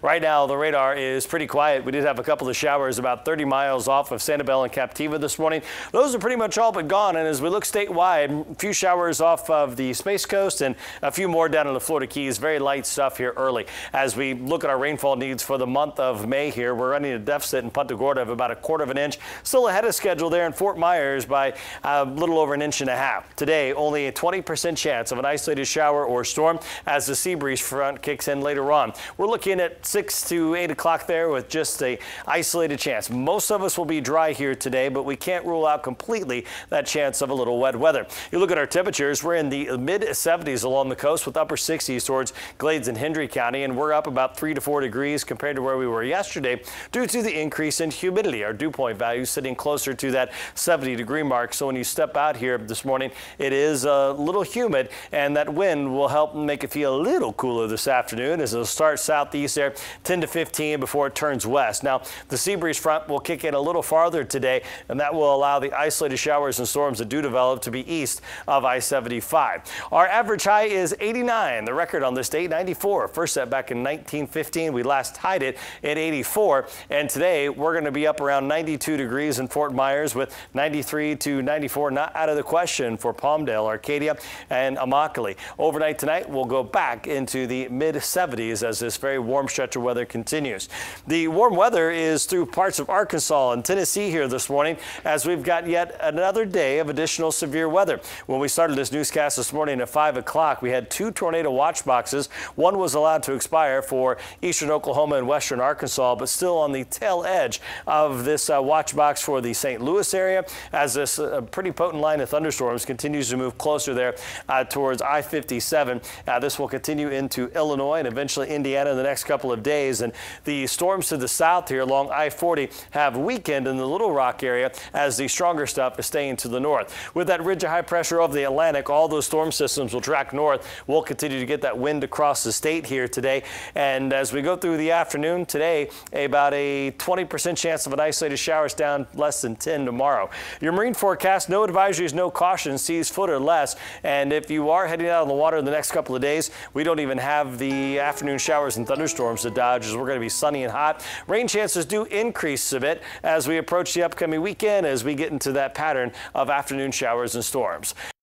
Right now, the radar is pretty quiet. We did have a couple of showers about 30 miles off of Sanibel and Captiva this morning. Those are pretty much all but gone. And as we look statewide, a few showers off of the Space Coast and a few more down in the Florida Keys. Very light stuff here early. As we look at our rainfall needs for the month of May here, we're running a deficit in Punta Gorda of about 1/4 of an inch. Still ahead of schedule there in Fort Myers by a little over 1.5 inches. Today, only a 20% chance of an isolated shower or storm as the sea breeze front kicks in later on. We're looking at 6 to 8 o'clock there with just a isolated chance. Most of us will be dry here today, but we can't rule out completely that chance of a little wet weather. You look at our temperatures, we're in the mid-70s along the coast with upper 60s towards Glades and Hendry County, and we're up about 3 to 4 degrees compared to where we were yesterday due to the increase in humidity. Our dew point value sitting closer to that 70-degree mark. So when you step out here this morning, it is a little humid, and that wind will help make it feel a little cooler this afternoon as it'll start southeast there 10 to 15 before it turns west. Now, the sea breeze front will kick in a little farther today, and that will allow the isolated showers and storms that do develop to be east of I-75. Our average high is 89. The record on this date, 94. First set back in 1915. We last tied it at 84. And today, we're going to be up around 92 degrees in Fort Myers with 93 to 94 not out of the question for Palmdale, Arcadia, and Immokalee. Overnight tonight, we'll go back into the mid-70s as this very warm stretch of weather continues. The warm weather is through parts of Arkansas and Tennessee here this morning as we've got yet another day of additional severe weather. When we started this newscast this morning at 5 o'clock, we had 2 tornado watch boxes. One was allowed to expire for eastern Oklahoma and western Arkansas, but still on the tail edge of this watch box for the St. Louis area as this pretty potent line of thunderstorms continues to move closer there towards I-57. This will continue into Illinois and eventually Indiana in the next couple of days. And the storms to the south here along I-40 have weakened in the Little Rock area as the stronger stuff is staying to the north. With that ridge of high pressure over the Atlantic, all those storm systems will track north. We'll continue to get that wind across the state here today. And as we go through the afternoon today, about a 20% chance of an isolated showers down less than 10 tomorrow. Your marine forecast, no advisories, no caution, seas foot or less. And if you are heading out on the water in the next couple of days, we don't even have the afternoon showers and thunderstorms to dodge as we're going to be sunny and hot. Rain chances do increase a bit as we approach the upcoming weekend as we get into that pattern of afternoon showers and storms.